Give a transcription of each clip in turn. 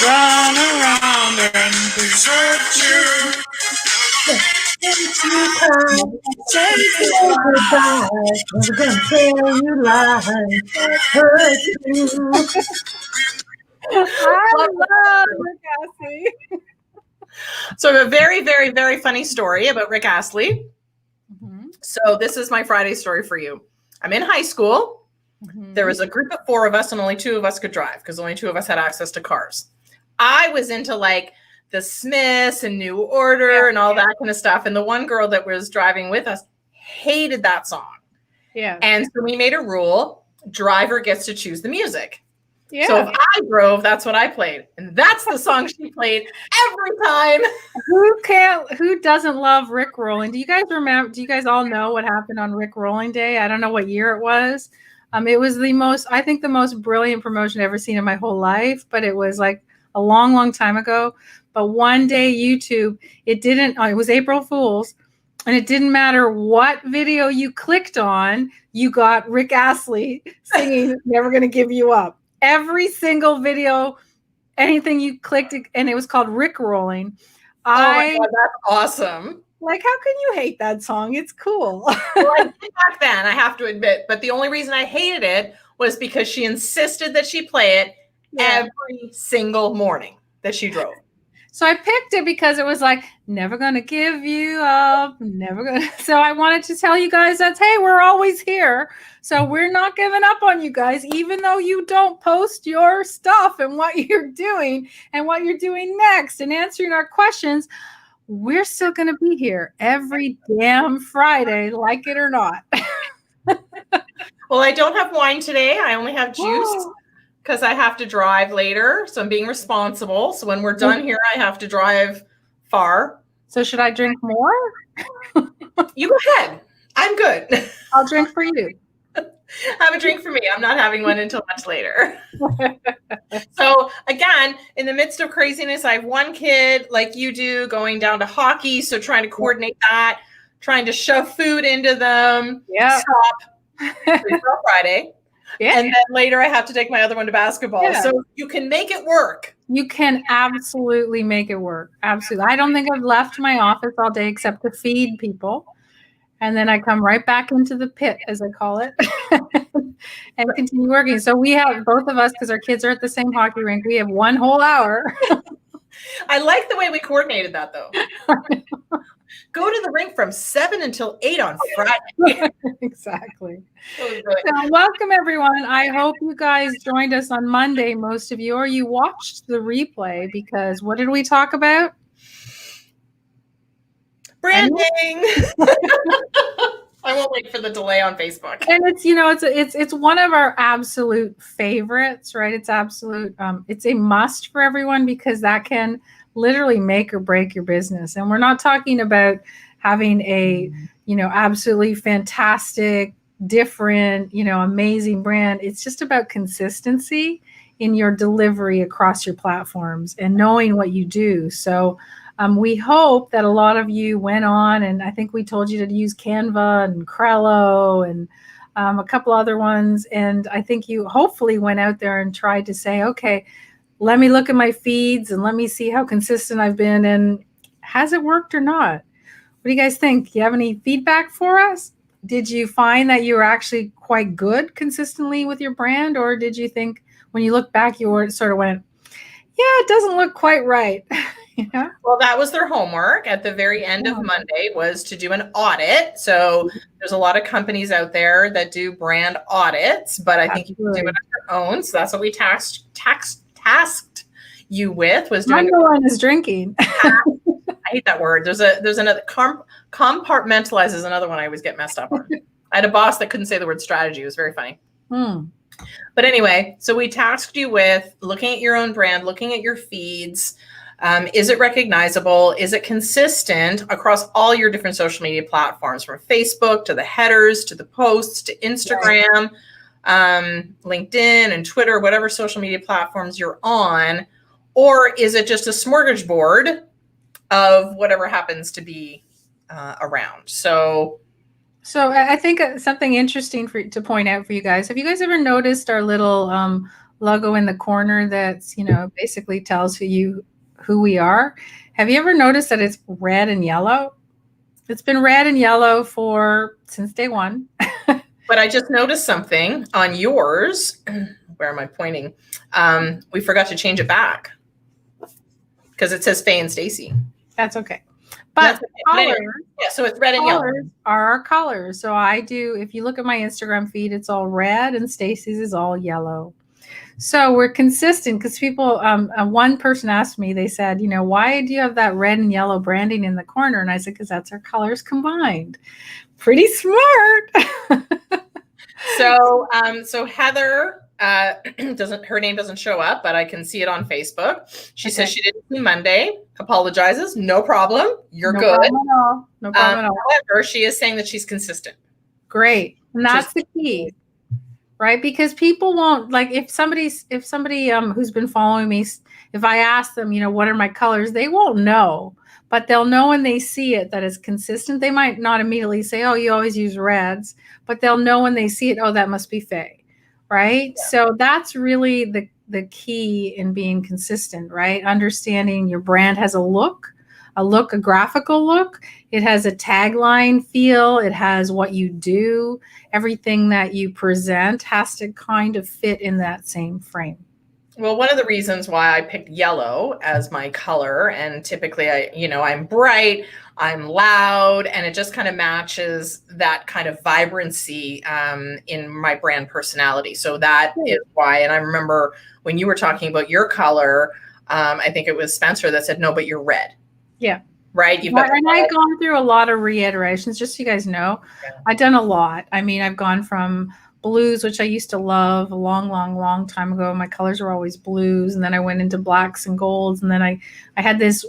run around and desert you. You cry, say goodbye, never gonna tell you lies, hurt you. I love Rick Astley. So I have a very, very, very funny story about Rick Astley. Mm-hmm. So this is my Friday story for you. I'm in high school. Mm-hmm. There was a group of 4 of us and only 2 of us could drive because only 2 of us had access to cars. I was into like the Smiths and New Order and all that kind of stuff. And the one girl that was driving with us hated that song. Yeah. And so we made a rule, driver gets to choose the music. Yeah. So if I drove, that's what I played. And that's the song she played every time. Who doesn't love Rick Rolling? Do you guys remember? Do you guys all know what happened on Rick Rolling Day? I don't know what year it was. It was the most brilliant promotion I've ever seen in my whole life, but it was like a long, long time ago. But one day YouTube, it was April Fool's, and it didn't matter what video you clicked on, you got Rick Astley singing Never Gonna Give You Up. Every single video, anything you clicked, and it was called Rick Rolling. Oh my God, that's awesome. Like, how can you hate that song? It's cool. Well, I did back then, I have to admit, but the only reason I hated it was because she insisted that she play it every single morning that she drove. So I picked it because it was like, never gonna give you up, never gonna. So I wanted to tell you guys that, hey, we're always here. So we're not giving up on you guys, even though you don't post your stuff and what you're doing and what you're doing next and answering our questions. We're still going to be here every damn Friday, like it or not. Well, I don't have wine today. I only have juice because I have to drive later. So I'm being responsible. So when we're done here, I have to drive far. So should I drink more? You go ahead. I'm good. I'll drink for you. Have a drink for me. I'm not having one until much later. So again, in the midst of craziness, I have one kid like you do going down to hockey. So trying to coordinate that, trying to shove food into them. Yeah. Stop. Friday. Yeah. And then later I have to take my other one to basketball. Yeah. So you can make it work. You can absolutely make it work. Absolutely. I don't think I've left my office all day except to feed people. And then I come right back into the pit, as I call it, and continue working. So we have both of us, because our kids are at the same hockey rink, we have one whole hour. I like the way we coordinated that, though. Go to the rink from 7 until 8 on Friday. Exactly. So welcome, everyone. I hope you guys joined us on Monday, most of you, or you watched the replay, because what did we talk about? Branding. I won't wait for the delay on Facebook. And it's one of our absolute favorites, right? It's absolute. It's a must for everyone because that can literally make or break your business. And we're not talking about having a, absolutely fantastic, different, amazing brand. It's just about consistency in your delivery across your platforms and knowing what you do. So we hope that a lot of you went on, and I think we told you to use Canva and Crello and a couple other ones. And I think you hopefully went out there and tried to say, okay, let me look at my feeds and let me see how consistent I've been. And has it worked or not? What do you guys think? Do you have any feedback for us? Did you find that you were actually quite good consistently with your brand? Or did you think when you look back, you sort of went, yeah, it doesn't look quite right? Yeah. Well, that was their homework at the very end of Monday, was to do an audit. So there's a lot of companies out there that do brand audits, but I think you can do it on your own. So that's what we tasked you with, was doing. Number one is drinking. I hate that word. There's another compartmentalize is another one I always get messed up on. I had a boss that couldn't say the word strategy. It was very funny. But anyway, so we tasked you with looking at your own brand, looking at your feeds. Is it recognizable? Is it consistent across all your different social media platforms, from Facebook to the headers, to the posts, to Instagram, LinkedIn and Twitter, whatever social media platforms you're on? Or is it just a smorgasbord of whatever happens to be around? So I think something interesting to point out for you guys. Have you guys ever noticed our little logo in the corner that's, basically tells who we are. Have you ever noticed that it's red and yellow? It's been red and yellow since day one. But I just noticed something on yours. Where am I pointing? We forgot to change it back because it says Faye and Stacy. That's okay. But colors, yeah, so it's red and yellow are our colors. So if you look at my Instagram feed, it's all red and Stacy's is all yellow. So we're consistent because people, one person asked me, they said, why do you have that red and yellow branding in the corner? And I said, because that's our colors combined. Pretty smart. So Heather her name doesn't show up, but I can see it on Facebook. She says she didn't see Monday, apologizes. No problem. You're good. No problem at all. However, she is saying that she's consistent. Great. And that's the key. Right? Because people won't, like, if somebody who's been following me, if I ask them, what are my colors, they won't know, but they'll know when they see it that it's consistent. They might not immediately say, oh, you always use reds, but they'll know when they see it, oh, that must be Faye. Right? Yeah. So that's really the key in being consistent, right? Understanding your brand has a graphical look. It has a tagline feel. It has what you do. Everything that you present has to kind of fit in that same frame. Well, one of the reasons why I picked yellow as my color, and typically I'm bright, I'm loud, and it just kind of matches that kind of vibrancy in my brand personality. So that is why. And I remember when you were talking about your color, I think it was Spencer that said, no, but you're red. Yeah. Right. And I've gone through a lot of reiterations, just so you guys know. Yeah. I've done a lot. I mean, I've gone from blues, which I used to love a long, long, long time ago. My colors were always blues. And then I went into blacks and golds. And then I had this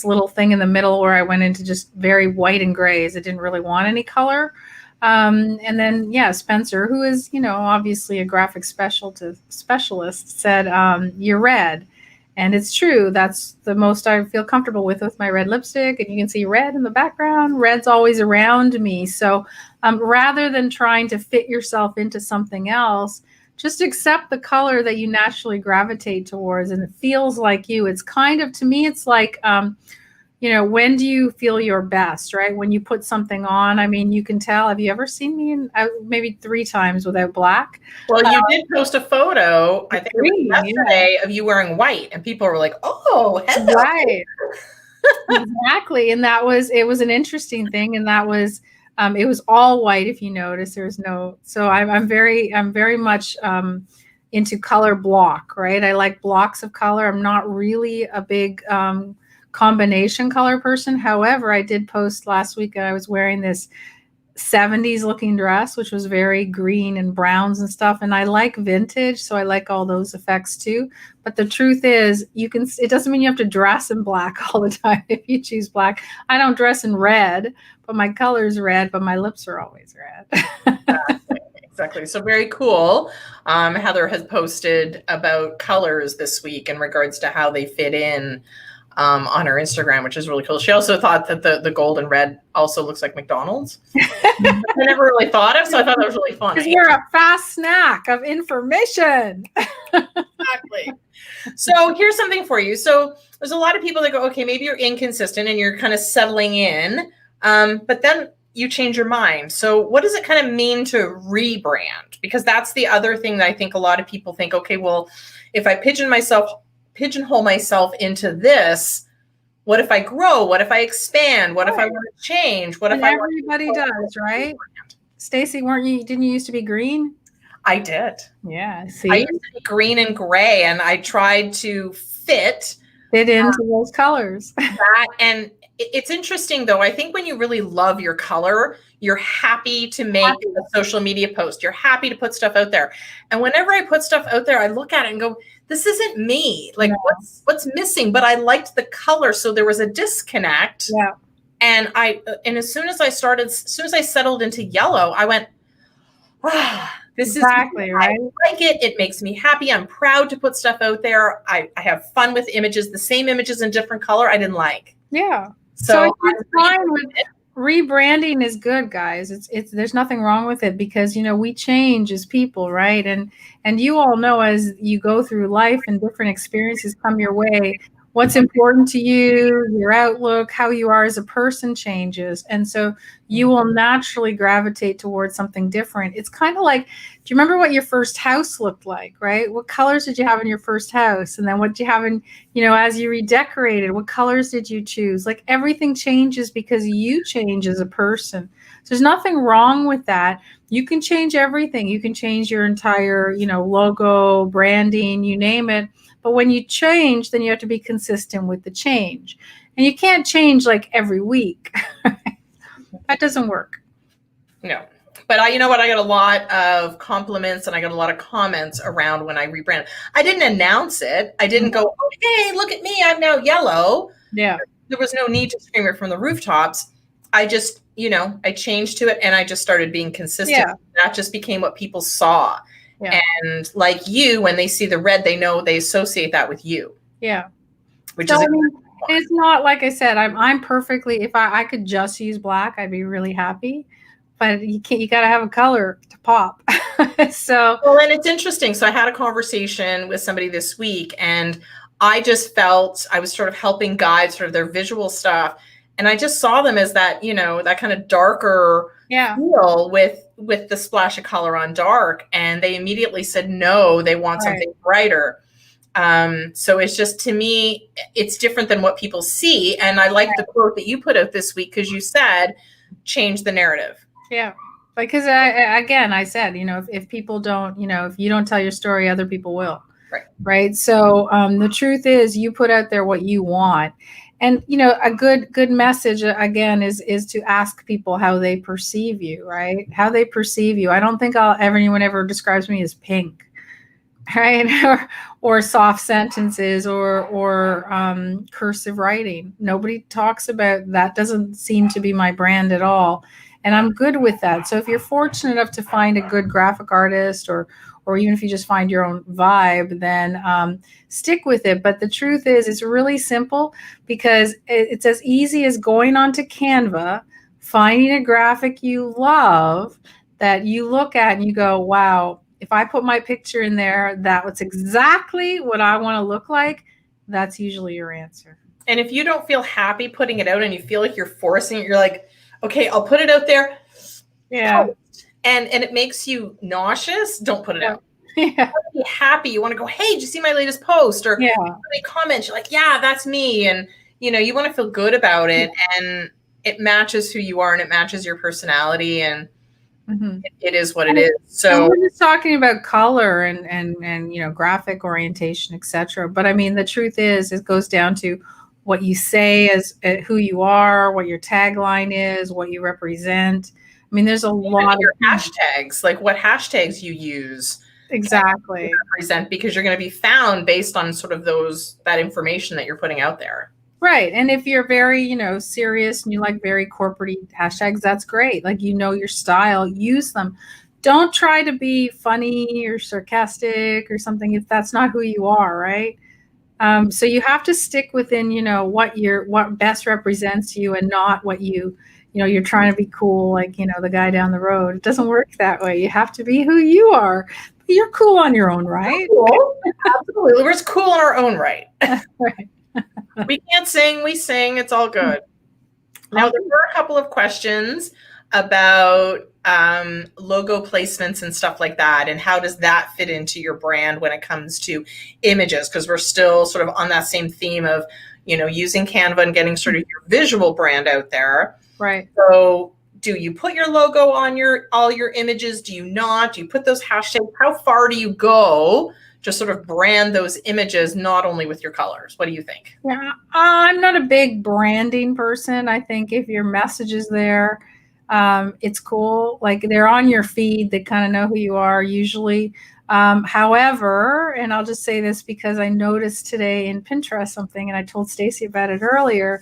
little thing in the middle where I went into just very white and grays. I didn't really want any color. And then, Spencer, who is, obviously a graphic specialist, said, you're red. And it's true. That's the most I feel comfortable with my red lipstick. And you can see red in the background. Red's always around me. So rather than trying to fit yourself into something else, just accept the color that you naturally gravitate towards. And it feels like you. It's kind of, to me, it's like, when do you feel your best, right? When you put something on, I mean, you can tell. Have you ever seen me maybe 3 times without black? Well, you did post a photo, I think yesterday, of you wearing white, and people were like, oh, hello. Right. Exactly. And it was an interesting thing. And that was, it was all white. If you notice, so I'm very much into color block, right? I like blocks of color. I'm not really a big, combination color person. However, I did post last week that I was wearing this 70s looking dress, which was very green and browns and stuff. And I like vintage, so I like all those effects too. But the truth is, it doesn't mean you have to dress in black all the time if you choose black. I don't dress in red, but my color's red, but my lips are always red. Exactly. So very cool. Heather has posted about colors this week in regards to how they fit in on her Instagram, which is really cool. She also thought that the gold and red also looks like McDonald's. I never really thought of, so I thought that was really funny. Because you're a fast snack of information. Exactly. So here's something for you. So there's a lot of people that go, okay, maybe you're inconsistent and you're kind of settling in, but then you change your mind. So what does it kind of mean to rebrand? Because that's the other thing that I think a lot of people think, okay, well, if I pigeonhole myself into this, what if I grow? What if I expand? What if I want to change? What if everybody does, right? Stacy, didn't you used to be green? I did. Yeah. See? I used to be green and gray, and I tried to fit into those colors. And it's interesting though. I think when you really love your color, you're happy to make a social media post. You're happy to put stuff out there. And whenever I put stuff out there, I look at it and go, this isn't me. Like, what's missing? But I liked the color, so there was a disconnect. Yeah. And as soon as I settled into yellow, I went, this exactly is right. I like it. It makes me happy. I'm proud to put stuff out there. I have fun with images, the same images in different color I didn't like. Yeah. So it's fine with rebranding is good, guys. It's there's nothing wrong with it, because we change as people, right? And you all know, as you go through life and different experiences come your way, what's important to you, your outlook, how you are as a person changes. And so you will naturally gravitate towards something different. It's kind of like, do you remember what your first house looked like, right? What colors did you have in your first house? And then what did you have in, as you redecorated, what colors did you choose? Like, everything changes because you change as a person. So there's nothing wrong with that. You can change everything. You can change your entire, logo, branding, you name it. But when you change, then you have to be consistent with the change. And you can't change like every week. That doesn't work. No. But you know what? I got a lot of compliments and I got a lot of comments around when I rebrand. I didn't announce it. I didn't go, oh, hey, look at me, I'm now yellow. Yeah. There was no need to scream it from the rooftops. I just, I changed to it and I just started being consistent. Yeah. That just became what people saw. Yeah. And like you, when they see the red, they know, they associate that with you. Yeah. Which So, is I mean, it's not, like I said, I'm perfectly, if I could just use black, I'd be really happy. But you got to have a color to pop. So, well, and it's interesting. So I had a conversation with somebody this week, and I just felt I was sort of helping guide sort of their visual stuff. And I just saw them as that, that kind of darker feel with the splash of color on dark. And they immediately said, no, they want something brighter. So it's just, to me, it's different than what people see. And I like the quote that you put out this week, because you said, change the narrative. Yeah. Because I said, if people don't, if you don't tell your story, other people will. Right. So the truth is, you put out there what you want. And, a good message, again, is to ask people how they perceive you, right? How they perceive you. I don't think anyone ever describes me as pink, right? or soft sentences or cursive writing. Nobody talks about that. Doesn't seem to be my brand at all. And I'm good with that. So if you're fortunate enough to find a good graphic artist, or even if you just find your own vibe, then stick with it. But the truth is, it's really simple, because it's as easy as going onto Canva, finding a graphic you love that you look at and you go, wow, if I put my picture in there, that's exactly what I want to look like. That's usually your answer. And if you don't feel happy putting it out and you feel like you're forcing it, you're like, okay, I'll put it out there. Yeah. And it makes you nauseous, don't put it out. Yeah. Be happy. You want to go, hey, did you see my latest post? Or somebody comments, you're like, yeah, that's me. And you want to feel good about it, and it matches who you are and it matches your personality, and it is what it is. So we're just talking about color and graphic orientation, etc. But I mean, the truth is, it goes down to what you say as who you are, what your tagline is, what you represent. I mean, there's a lot of your hashtags, like what hashtags you use. Exactly. Represent, because you're going to be found based on sort of that information that you're putting out there. Right. And if you're very, serious and you like very corporate hashtags, that's great. Like, your style, use them. Don't try to be funny or sarcastic or something if that's not who you are, right? So you have to stick within, what best represents you, and not what you're trying to be cool, like, the guy down the road. It doesn't work that way. You have to be who you are. You're cool on your own right. Cool. Absolutely. We're cool in our own right. Right. We can't sing, we sing. It's all good. Now, there were a couple of questions about logo placements and stuff like that, and how does that fit into your brand when it comes to images? Because we're still sort of on that same theme of, using Canva and getting sort of your visual brand out there. Right. So do you put your logo on all your images? Do you not? Do you put those hashtags? How far do you go to sort of brand those images, not only with your colors? What do you think? Yeah, I'm not a big branding person. I think if your message is there, it's cool. Like, they're on your feed, they kind of know who you are usually. However, and I'll just say this because I noticed today in Pinterest something, and I told Stacey about it earlier.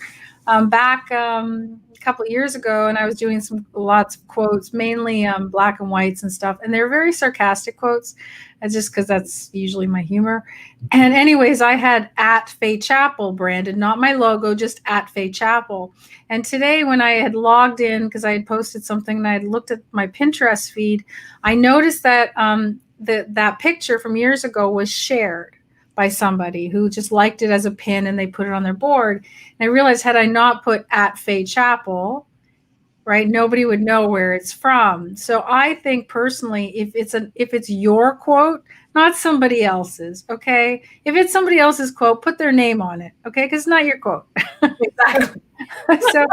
back a couple of years ago, and I was doing lots of quotes, mainly black and whites and stuff, and they're very sarcastic quotes. It's just because that's usually my humor. And anyways, I had at Faye Chapel branded, not my logo, just at Faye Chapel. And today when I had logged in, because I had posted something and I had looked at my Pinterest feed, I noticed that that picture from years ago was shared by somebody who just liked it as a pin and they put it on their board. And I realized, had I not put at Faye Chapel, right, nobody would know where it's from. So I think personally, if it's your quote, not somebody else's, okay? If it's somebody else's quote, put their name on it, okay? Because it's not your quote. Exactly. So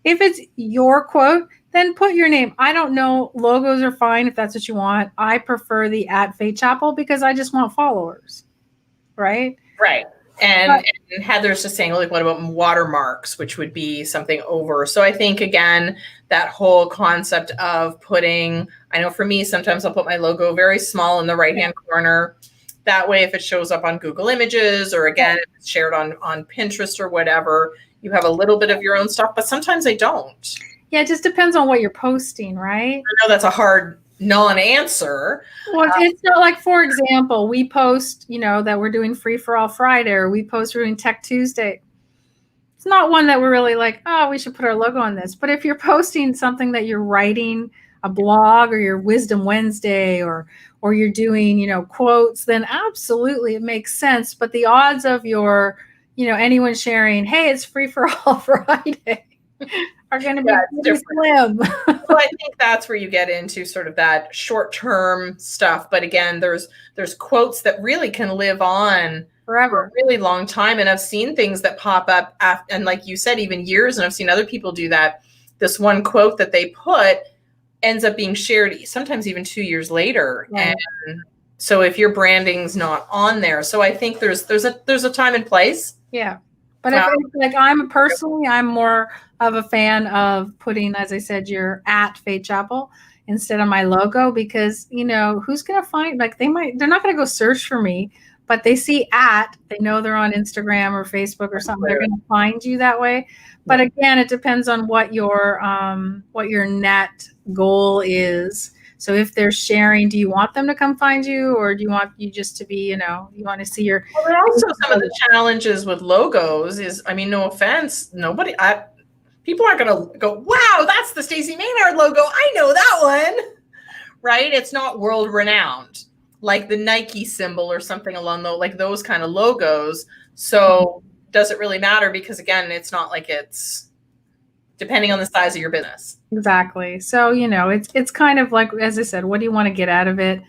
if it's your quote, then put your name. I don't know. Logos are fine if that's what you want. I prefer the at Faye Chapel because I just want followers, right? Right. And Heather's just saying, like, what about watermarks, which would be something over? So I think, again, that whole concept of putting, I know for me, sometimes I'll put my logo very small in the right-hand corner. That way, if it shows up on Google Images, or again, if it's shared on Pinterest or whatever, you have a little bit of your own stuff, but sometimes I don't. Yeah, it just depends on what you're posting, right? I know that's a hard non-answer. Well, it's not like, for example, we post, that we're doing Free for All Friday, or we post we're doing Tech Tuesday. It's not one that we're really like, oh, we should put our logo on this. But if you're posting something that you're writing, a blog, or your Wisdom Wednesday, or you're doing, quotes, then absolutely it makes sense. But the odds of your, anyone sharing, hey, it's Free for All Friday, are going to be pretty slim. So I think that's where you get into sort of that short-term stuff. But again, there's quotes that really can live on forever, for a really long time. And I've seen things that pop up and like you said, even years, and I've seen other people do that. This one quote that they put ends up being shared sometimes even 2 years later. Right. And so if your branding's not on there, so I think there's a time and place. Yeah. But I'm more of a fan of putting, as I said, your at Faye Chapel instead of my logo, because, who's going to find, like, they're not going to go search for me, but they see they know they're on Instagram or Facebook or something. They're going to find you that way. But again, it depends on what your net goal is. So if they're sharing, do you want them to come find you, or do you want you just to be, you want to see your... Well, also some of the challenges with logos is, I mean, no offense, people aren't going to go, wow, that's the Stacey Maynard logo. I know that one, right? It's not world renowned, like the Nike symbol or something along those kind of logos. So does it really matter? Because again, it's not like it's depending on the size of your business. Exactly. So, it's kind of like, as I said, what do you want to get out of it?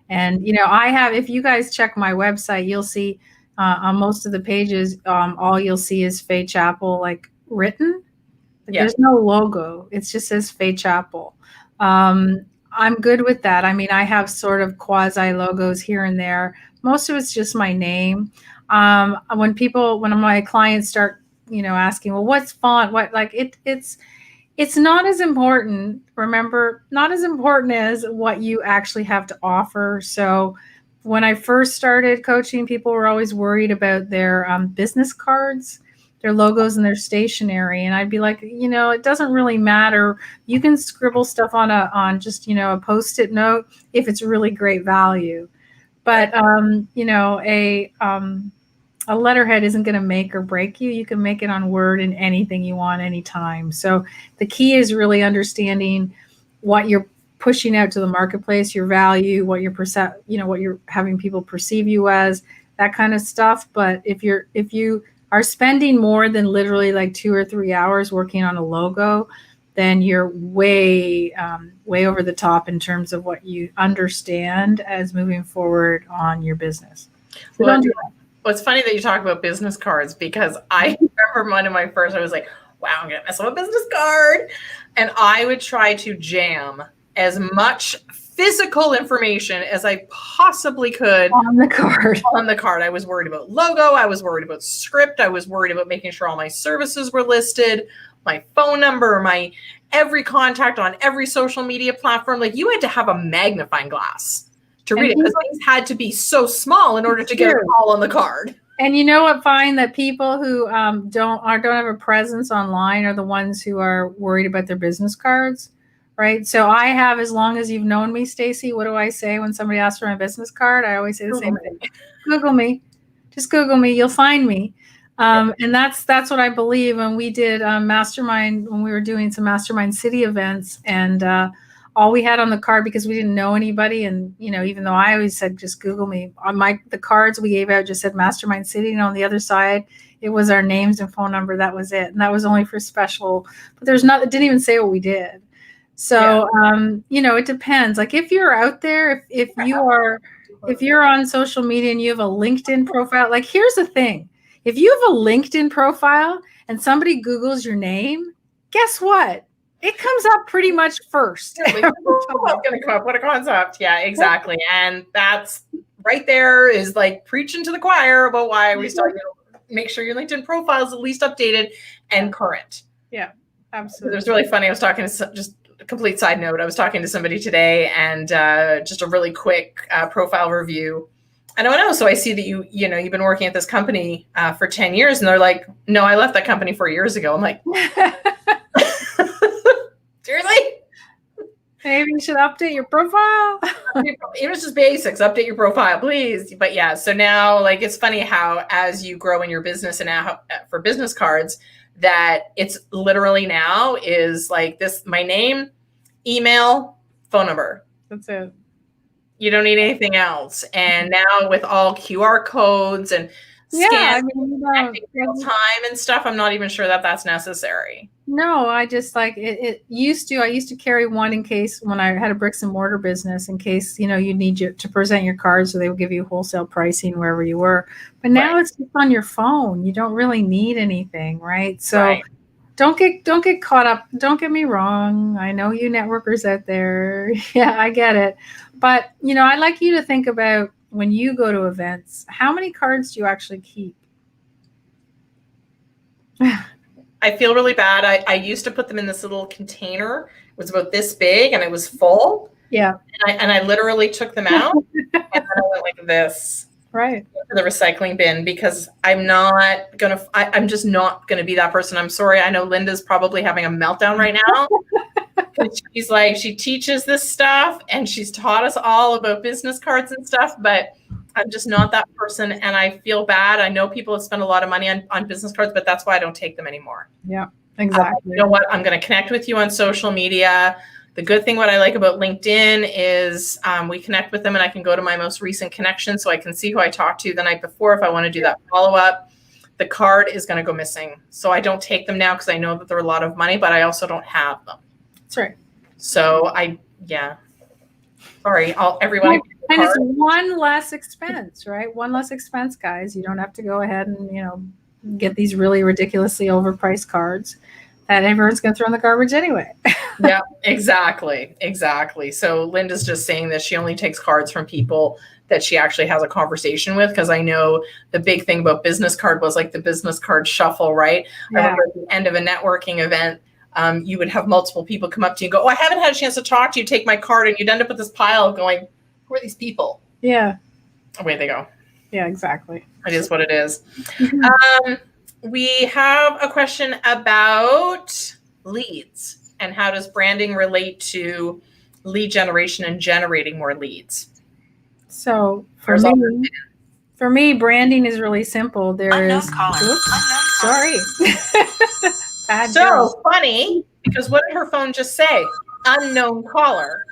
And, if you guys check my website, you'll see on most of the pages, all you'll see is Faye Chapel, like, written. Yeah. There's no logo. It just says Faye Chapel. I'm good with that. I mean, I have sort of quasi logos here and there. Most of it's just my name. When my clients start, asking, well, what's font? It's not as important. Remember, not as important as what you actually have to offer. So when I first started coaching, people were always worried about their business cards, their logos, and their stationery. And I'd be like, it doesn't really matter. You can scribble stuff on just, a Post-it note if it's really great value. But, a letterhead isn't going to make or break you. You can make it on Word and anything you want anytime. So the key is really understanding what you're pushing out to the marketplace, your value, what you're having people perceive you as, that kind of stuff. But if you are spending more than literally like 2 or 3 hours working on a logo, then you're way over the top in terms of what you understand as moving forward on your business. So don't do that. Well, it's funny that you talk about business cards, because I remember one of my first, I was like, wow, I'm going to mess up a business card. And I would try to jam as much physical information as I possibly could on the card. I was worried about logo. I was worried about script. I was worried about making sure all my services were listed, my phone number, my every contact on every social media platform. Like, you had to have a magnifying glass to read it, because things had to be so small in order to get it all on the card. And you know what? Find that people who don't have a presence online are the ones who are worried about their business cards, right? So I have, as long as you've known me, Stacy. What do I say when somebody asks for my business card? I always say the same thing: Google me, just Google me. You'll find me. And that's what I believe. And we did Mastermind when we were doing some Mastermind City events, and all we had on the card, because we didn't know anybody, and even though I always said just Google me, on the cards we gave out just said Mastermind City, and on the other side it was our names and phone number. That was it, and that was only for special. But it didn't even say what we did. So it depends. Like if you're out there, if you're on social media and you have a LinkedIn profile, like here's the thing: if you have a LinkedIn profile and somebody Googles your name, guess what? It comes up pretty much first. It's going to come up. What a concept. Yeah, exactly. And that's right there is like preaching to the choir about why we start, make sure your LinkedIn profile is at least updated and current. Yeah, absolutely. It was really funny. I was talking to just a complete side note. I was talking to somebody today, and just a really quick profile review. And I know, so I see that you've been working at this company for 10 years, and they're like, no, I left that company 4 years ago. I'm like, seriously? Maybe you should update your profile. It was just basics. Update your profile, please. But yeah, so now like it's funny how as you grow in your business and now for business cards, that it's literally now is like this: my name, email, phone number. That's it. You don't need anything else. And now with all QR codes and real time and stuff, I'm not even sure that that's necessary. No, I just like it used to. I used to carry one in case when I had a bricks and mortar business, in case you need to present your cards, so they would give you wholesale pricing wherever you were. But now it's just on your phone. You don't really need anything, right? So don't get caught up. Don't get me wrong. I know you networkers out there. Yeah, I get it. But I'd like you to think about, when you go to events, how many cards do you actually keep? I feel really bad. I used to put them in this little container. It was about this big and it was full. Yeah. And I literally took them out and then I went like this. Right. To the recycling bin, because I'm just not going to be that person. I'm sorry. I know Linda's probably having a meltdown right now. She's like, she teaches this stuff and she's taught us all about business cards and stuff, but I'm just not that person. And I feel bad. I know people have spent a lot of money on business cards, but that's why I don't take them anymore. Yeah, exactly. You know what? I'm going to connect with you on social media. The good thing, what I like about LinkedIn is we connect with them and I can go to my most recent connection so I can see who I talked to the night before if I want to do that follow-up. The card is going to go missing. So I don't take them now because I know that they're a lot of money, but I also don't have them. That's right. So sorry, everyone. And it's one less expense, right? One less expense, guys. You don't have to go ahead and, get these really ridiculously overpriced cards that everyone's going to throw in the garbage anyway. Yeah, exactly. So Linda's just saying that she only takes cards from people that she actually has a conversation with, because I know the big thing about business card was like the business card shuffle, right? Yeah. I remember at the end of a networking event, you would have multiple people come up to you and go, oh, I haven't had a chance to talk to you, take my card. And you'd end up with this pile going, who are these people? Yeah. Away they go. Yeah, exactly. It is what it is. Mm-hmm. We have a question about leads and how does branding relate to lead generation and generating more leads? So for me, branding is really simple. Sorry. Funny, because what did her phone just say? Unknown caller.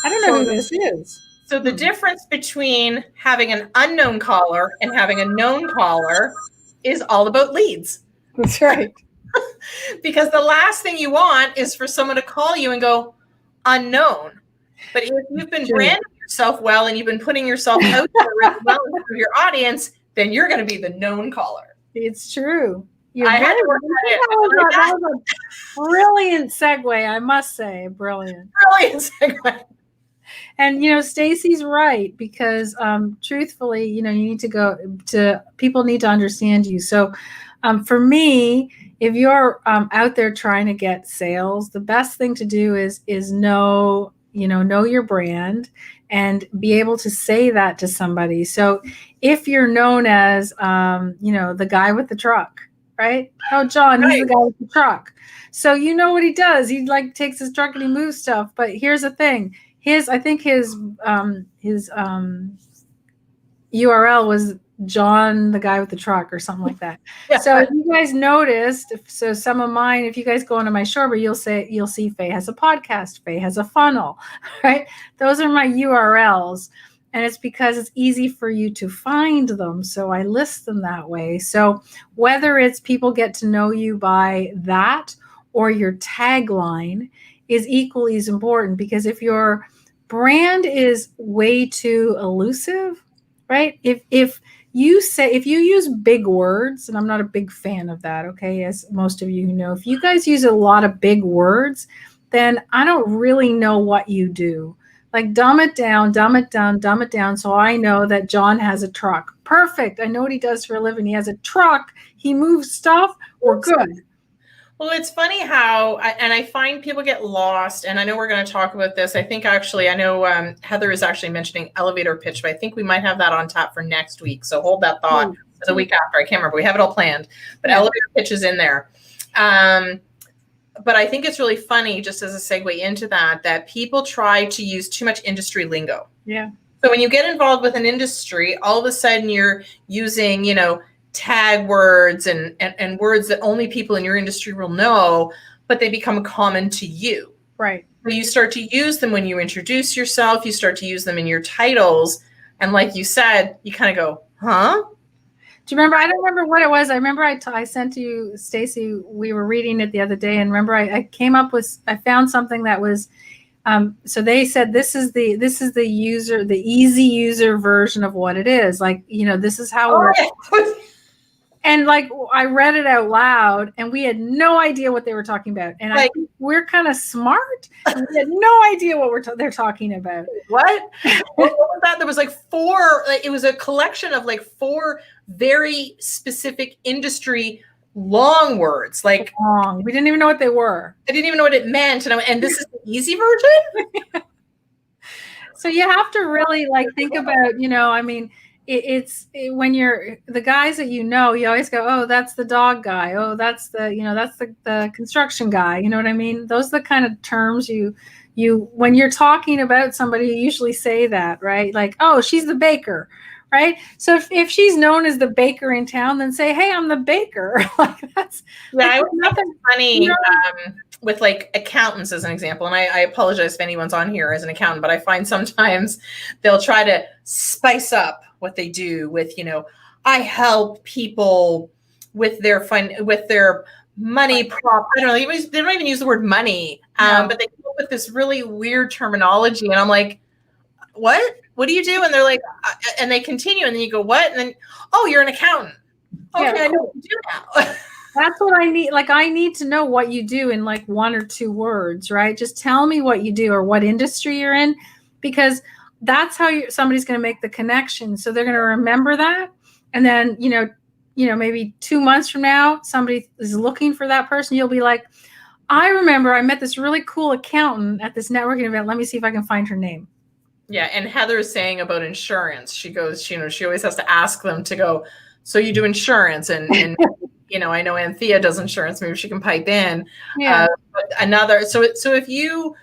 I don't know who this is. So the difference between having an unknown caller and having a known caller is all about leads. That's right. Because the last thing you want is for someone to call you and go unknown. But if you've been branding yourself well and you've been putting yourself out there really well for your audience, then you're going to be the known caller. It's true. That was a brilliant segue, I must say. Brilliant segue. And, Stacy's right, because truthfully, you need to people need to understand you. So for me, if you're out there trying to get sales, the best thing to do is know your brand, and be able to say that to somebody. So if you're known as, the guy with the truck, right? Oh, John, he's the guy with the truck. So you know what he does. He like takes his truck and he moves stuff. But here's the thing. His URL was John, the guy with the truck, or something like that. Yeah. So if you guys noticed, so some of mine, if you guys go into my Shorber, you'll see Faye has a podcast, Faye has a funnel, right? Those are my URLs. And it's because it's easy for you to find them. So I list them that way. So whether it's people get to know you by that or your tagline is equally as important, because if your brand is way too elusive, right? If you use big words, and I'm not a big fan of that, okay, as most of you know, if you guys use a lot of big words, then I don't really know what you do. Like dumb it down, so I know that John has a truck. Perfect. I know what he does for a living. He has a truck. He moves stuff. We're good. Well, it's funny how, and I find people get lost, and I know we're going to talk about this. I think actually, I know Heather is actually mentioning elevator pitch, but I think we might have that on tap for next week. So hold that thought for the week after. I can't remember. We have it all planned, but elevator pitch is in there. But I think it's really funny, just as a segue into that people try to use too much industry lingo. Yeah. So when you get involved with an industry, all of a sudden you're using, tag words and words that only people in your industry will know, but they become common to you. Right. So you start to use them when you introduce yourself, you start to use them in your titles. And like you said, you kind of go, huh? Do you remember? I don't remember what it was. I remember I sent to you, Stacy, we were reading it the other day. And remember I found something that was, so they said, this is the easy user version of what it is. Like, this is how we're, and like, I read it out loud and we had no idea what they were talking about. And I think we're kind of smart. And we had no idea what they're talking about. What was that? There was like four, it was a collection of like four very specific industry long words. Like long. We didn't even know what they were. I didn't even know what it meant. And this is the easy version. So you have to really think about, when you're the guys that you always go, oh, that's the dog guy. Oh, that's the construction guy. You know what I mean? Those are the kind of terms you when you're talking about somebody, you usually say that, right? Like, oh, she's the baker, right? So if she's known as the baker in town, then say, hey, I'm the baker. That's I was nothing funny. With like accountants as an example, and I apologize if anyone's on here as an accountant, but I find sometimes they'll try to spice up what they do with, I help people with their money prop. I don't know. They don't even use the word money, but they come up with this really weird terminology, and I'm like, what? What do you do? And they're like, and they continue, and then you go, what? And then, oh, you're an accountant. Okay, yeah, I know what you do now. That's what I need. Like, I need to know what you do in like one or two words, right? Just tell me what you do or what industry you're in, because that's how somebody's going to make the connection. So they're going to remember that. And then, maybe 2 months from now, somebody is looking for that person. You'll be like, I remember I met this really cool accountant at this networking event. Let me see if I can find her name. Yeah. And Heather is saying about insurance. She goes, she always has to ask them to go, so you do insurance and I know Anthea does insurance. Maybe she can pipe in. Yeah. So if you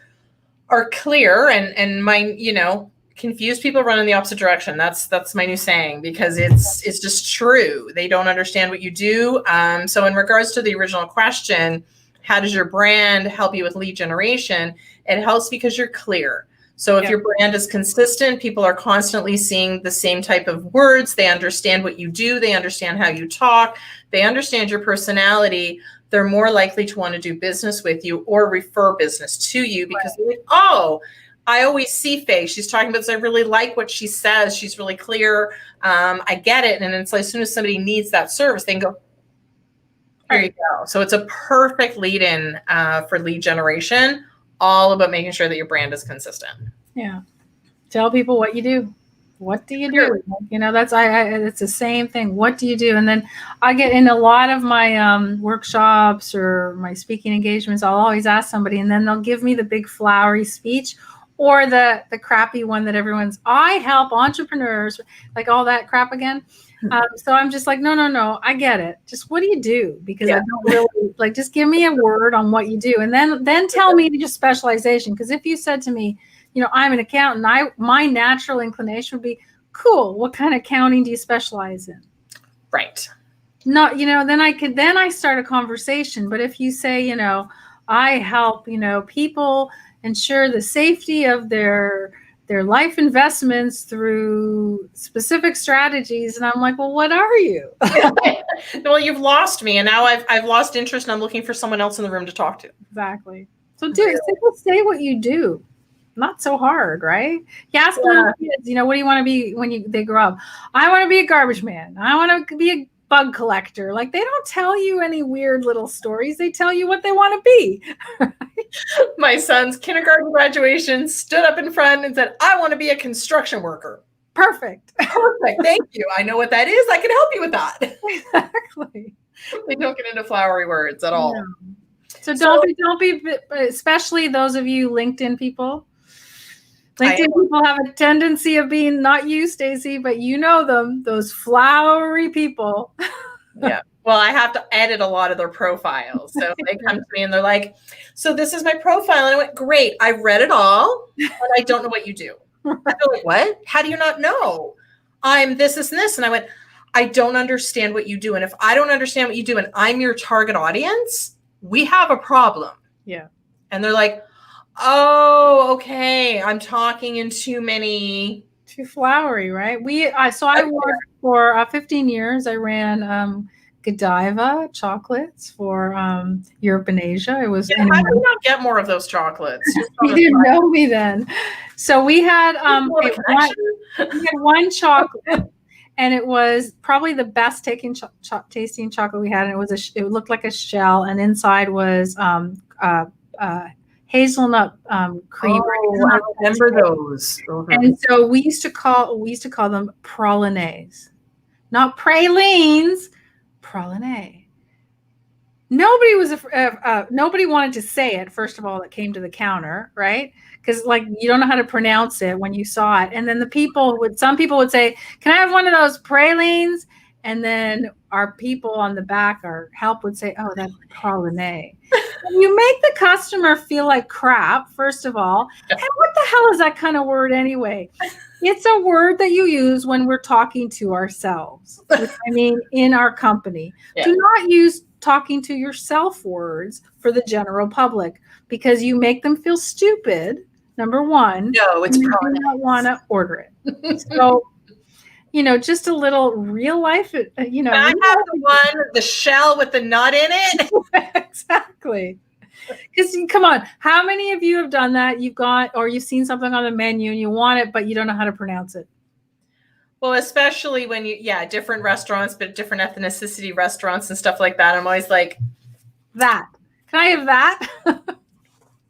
are clear and confused people run in the opposite direction. That's my new saying, because it's just true. They don't understand what you do. So in regards to the original question, how does your brand help you with lead generation? It helps because you're clear. So if your brand is consistent, people are constantly seeing the same type of words. They understand what you do. They understand how you talk. They understand your personality. They're more likely to want to do business with you or refer business to you, because they're like, oh, I always see Faye. She's talking about this. I really like what she says. She's really clear. I get it. And it's like, as soon as somebody needs that service, they can go, here you go. So it's a perfect lead-in for lead generation. All about making sure that your brand is consistent. Yeah. Tell people what you do. What do you do? That's it's the same thing. What do you do? And then I get in a lot of my workshops or my speaking engagements, I'll always ask somebody, and then they'll give me the big flowery speech, or the crappy one that everyone's, I help entrepreneurs, like all that crap again. So I'm just like, no, I get it. Just what do you do? Because I don't really like, just give me a word on what you do. And then tell me your specialization. Because if you said to me, I'm an accountant, my natural inclination would be, cool, what kind of accounting do you specialize in? Right. Not, then I start a conversation. But if you say, I help, people ensure the safety of their life investments through specific strategies, and I'm like, well, what are you? Well, you've lost me, and now I've lost interest, and I'm looking for someone else in the room to talk to. Exactly. So say what you do. Not so hard, right? You ask little kids, what do you want to be when they grow up? I want to be a garbage man. I want to be a bug collector. Like, they don't tell you any weird little stories. They tell you what they want to be. My son's kindergarten graduation stood up in front and said, I want to be a construction worker. Perfect. Thank you. I know what that is. I can help you with that. Exactly. They don't get into flowery words at all. No. So don't be, especially those of you LinkedIn people. LinkedIn people have a tendency of being, not you, Stacey, but you know them, those flowery people. Yeah. Well, I have to edit a lot of their profiles. So they come to me and they're like, so this is my profile. And I went, great. I read it all, but I don't know what you do. They're like, what? How do you not know? I'm this, and this. And I went, I don't understand what you do. And if I don't understand what you do and I'm your target audience, we have a problem. Yeah. And they're like, oh, okay. I'm talking in too flowery, right? I worked for 15 years. I ran Godiva chocolates for Europe and Asia. It was. How do you not get more of those chocolates? You didn't know me then. So we had one chocolate, and it was probably the best tasting chocolate we had. And it looked like a shell, and inside was hazelnut cream. Oh, I remember those. And so we used to call them pralines, not pralines. Praline. Nobody wanted to say it, first of all, that came to the counter, right? Because you don't know how to pronounce it when you saw it. And then some people would say, can I have one of those pralines? And then our people on the back, our help, would say, oh, that's praline. You make the customer feel like crap, first of all. And what the hell is that kind of word anyway? It's a word that you use when we're talking to ourselves. In our company. Yeah. Do not use talking to yourself words for the general public, because you make them feel stupid, number one. No, it's probably not want to order it. So, just a little real life, I have the shell with the nut in it. Exactly. Because come on, how many of you have done that? You've seen something on the menu and you want it, but you don't know how to pronounce it. Well, especially when different restaurants, but different ethnicity restaurants and stuff like that. I'm always like, that. Can I have that?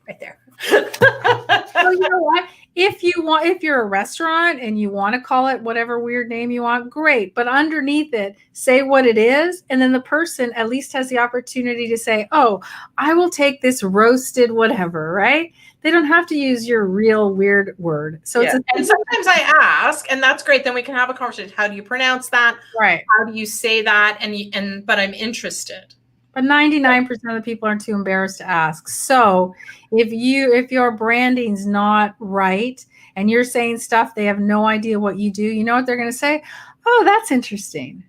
Right there. So you know what? If you're a restaurant and you want to call it whatever weird name you want, great. But underneath it, say what it is. And then the person at least has the opportunity to say, oh, I will take this roasted whatever, right? They don't have to use your real weird word. So and sometimes I ask, and that's great. Then we can have a conversation. How do you pronounce that? Right. How do you say that? But I'm interested. But 99% of the people are too embarrassed to ask. So if your branding's not right and you're saying stuff, they have no idea what you do, you know what they're going to say? Oh, that's interesting.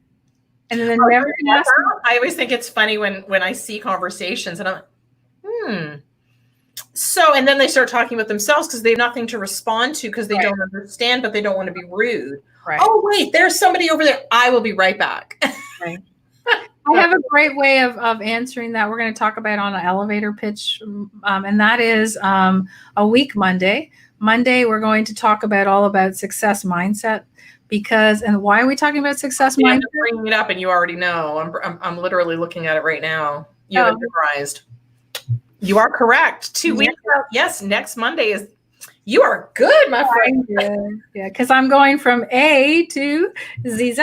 And then they're never going to ask. I always think it's funny when I see conversations and I'm like, So, and then they start talking with themselves because they have nothing to respond to because they don't understand, but they don't want to be rude. Right. Oh, wait, there's somebody over there. I will be right back. Right. I have a great way of answering that. We're going to talk about on an elevator pitch, and that is a week Monday. Monday, we're going to talk all about success mindset, and why are we talking about success mindset? I'm bringing it up, and you already know. I'm literally looking at it right now. You have memorized. You are correct. 2 weeks out. Yes, next Monday is. You are good, my friend. Yeah, because I'm going from A to ZZ.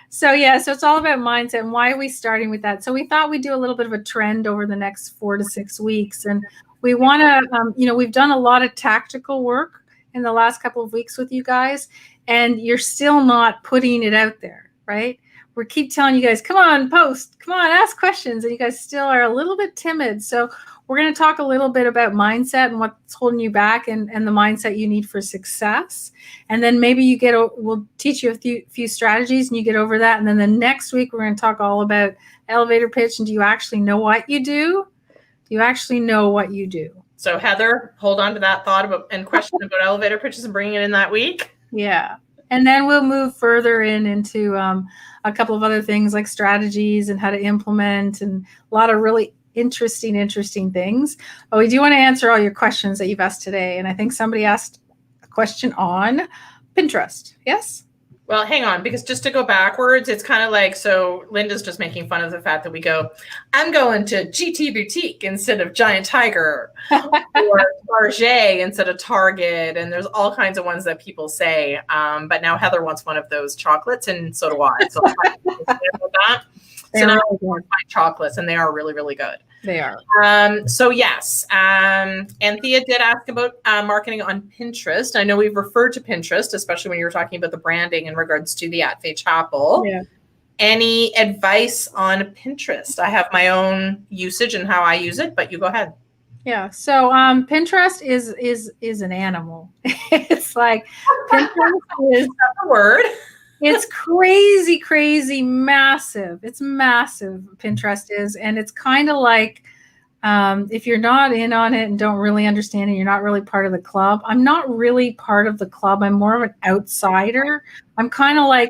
So it's all about mindset. And why are we starting with that? So we thought we'd do a little bit of a trend over the next 4 to 6 weeks. And we want to, we've done a lot of tactical work in the last couple of weeks with you guys, and you're still not putting it out there, right? We keep telling you guys, come on, post, come on, ask questions, and you guys still are a little bit timid. So we're going to talk a little bit about mindset and what's holding you back, and the mindset you need for success. And then maybe we'll teach you a few strategies and you get over that. And then the next week, we're going to talk all about elevator pitch. And do you actually know what you do? Do you actually know what you do? So Heather, hold on to that thought and question about elevator pitches and bringing it in that week. Yeah. And then we'll move further into a couple of other things like strategies and how to implement, and a lot of really interesting things. But we do want to answer all your questions that you've asked today. And I think somebody asked a question on Pinterest. Yes? Well, hang on, because just to go backwards, it's kind of like, so Linda's just making fun of the fact that we go, I'm going to GT Boutique instead of Giant Tiger, or Target instead of Target. And there's all kinds of ones that people say. But now Heather wants one of those chocolates, and so do I. So that. So now I want chocolates, and they are really, really good. They are. So yes, Anthea did ask about marketing on Pinterest. I know we've referred to Pinterest, especially when you were talking about the branding in regards to the At Faith Chapel. Yeah. Any advice on Pinterest? I have my own usage and how I use it, but you go ahead. Yeah. So Pinterest is an animal. It's like Pinterest is a word. It's crazy, massive. It's massive, Pinterest is. And it's kind of like, if you're not in on it and don't really understand it, you're not really part of the club. I'm not really part of the club. I'm more of an outsider. I'm kind of like,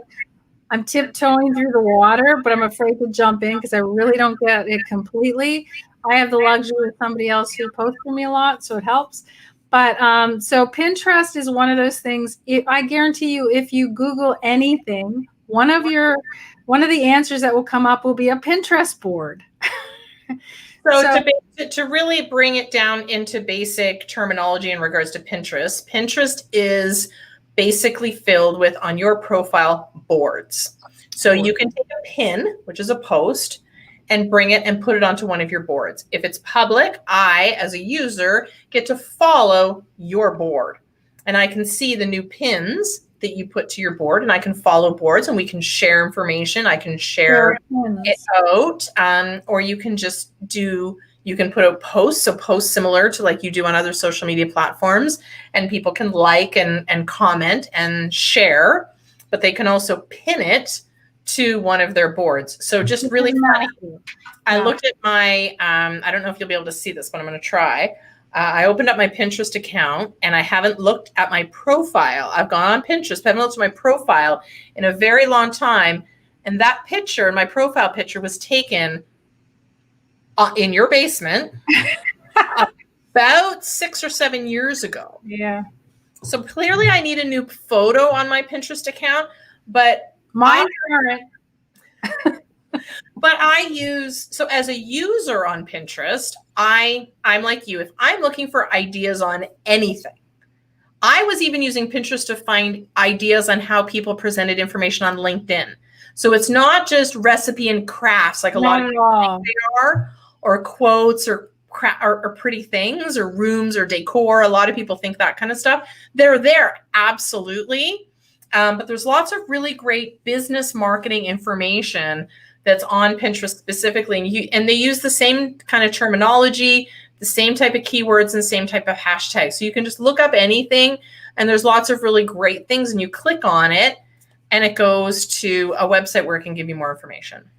I'm tiptoeing through the water, but I'm afraid to jump in because I really don't get it completely. I have the luxury of somebody else who posts for me a lot, so it helps. But so Pinterest is one of those things. I guarantee you, if you Google anything, one of the answers that will come up will be a Pinterest board. So to really bring it down into basic terminology in regards to Pinterest, Pinterest is basically filled with, on your profile, boards. So you can take a pin, which is a post, and bring it and put it onto one of your boards. If it's public, I, as a user, get to follow your board. And I can see the new pins that you put to your board, and I can follow boards, and we can share information. I can share it out, or you can just you can put out posts, so posts similar to like you do on other social media platforms, and people can like and comment and share, but they can also pin it to one of their boards. So just really funny. I looked at my, I don't know if you'll be able to see this, but I'm going to try. I opened up my Pinterest account, and I haven't looked at my profile. I've gone on Pinterest, but I haven't looked at my profile in a very long time. And that picture, my profile picture, was taken in your basement about 6 or 7 years ago. Yeah. So clearly I need a new photo on my Pinterest account, but mine aren't. But so as a user on Pinterest, I'm like you. If I'm looking for ideas on anything, I was even using Pinterest to find ideas on how people presented information on LinkedIn. So it's not just recipe and crafts like a lot of people think they are, or quotes or pretty things or rooms or decor. A lot of people think that kind of stuff. They're there, absolutely. But there's lots of really great business marketing information that's on Pinterest specifically. And they use the same kind of terminology, the same type of keywords, and same type of hashtags. So you can just look up anything, and there's lots of really great things, and you click on it, and it goes to a website where it can give you more information.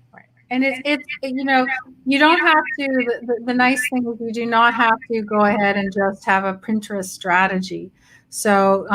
And it's you don't have to, the nice thing is you do not have to go ahead and just have a Pinterest strategy. So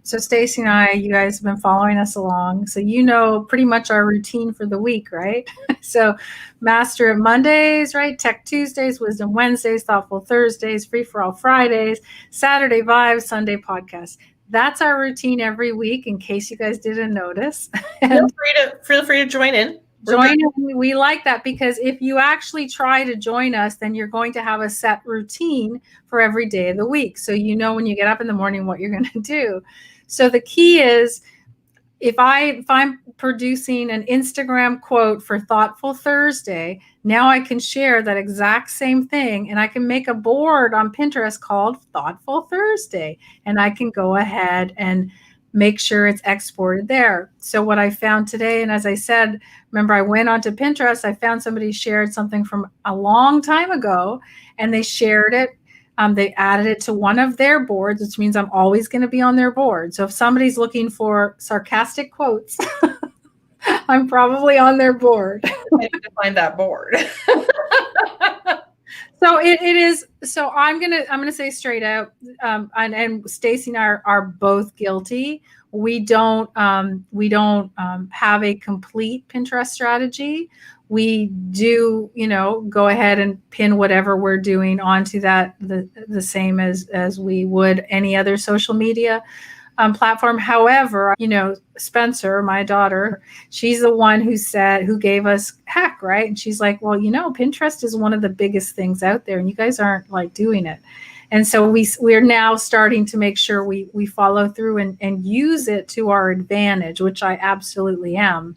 Stacy and I, you guys have been following us along. So you know pretty much our routine for the week, right? So Master It Mondays, right? Tech Tuesdays, Wisdom Wednesdays, Thoughtful Thursdays, Free for All Fridays, Saturday Vibes, Sunday Podcast. That's our routine every week, in case you guys didn't notice. Feel free to join in. We like that, because if you actually try to join us, then you're going to have a set routine for every day of the week. So you know when you get up in the morning what you're going to do. So the key is, if I'm producing an Instagram quote for Thoughtful Thursday, now I can share that exact same thing, and I can make a board on Pinterest called Thoughtful Thursday, and I can go ahead and make sure it's exported there. So what I found today, and as I said, remember I went onto Pinterest, I found somebody shared something from a long time ago, and they shared it. They added it to one of their boards, which means I'm always going to be on their board. So if somebody's looking for sarcastic quotes, I'm probably on their board. I need to find that board. So it is. So I'm gonna say straight out, and Stacy and I are both guilty. We don't have a complete Pinterest strategy. We do, go ahead and pin whatever we're doing onto that the same as we would any other social media platform. However, Spencer, my daughter, she's the one who gave us heck, right? And she's like, well, Pinterest is one of the biggest things out there, and you guys aren't like doing it. And so we're now starting to make sure we follow through and use it to our advantage, which I absolutely am.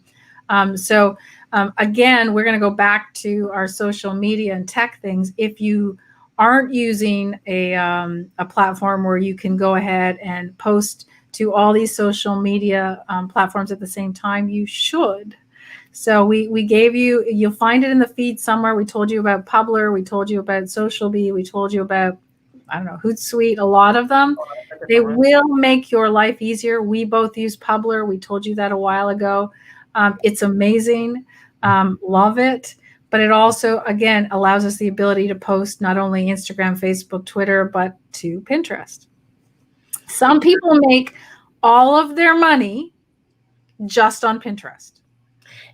Again, we're going to go back to our social media and tech things. If you aren't using a platform where you can go ahead and post to all these social media platforms at the same time, you should. So we gave you'll find it in the feed somewhere. We told you about Publer. We told you about SocialBee. We told you about, I don't know, Hootsuite, a lot of them. They will make your life easier. We both use Publer. We told you that a while ago. It's amazing. Love it. But it also, again, allows us the ability to post not only Instagram, Facebook, Twitter, but to Pinterest. Some people make all of their money just on Pinterest.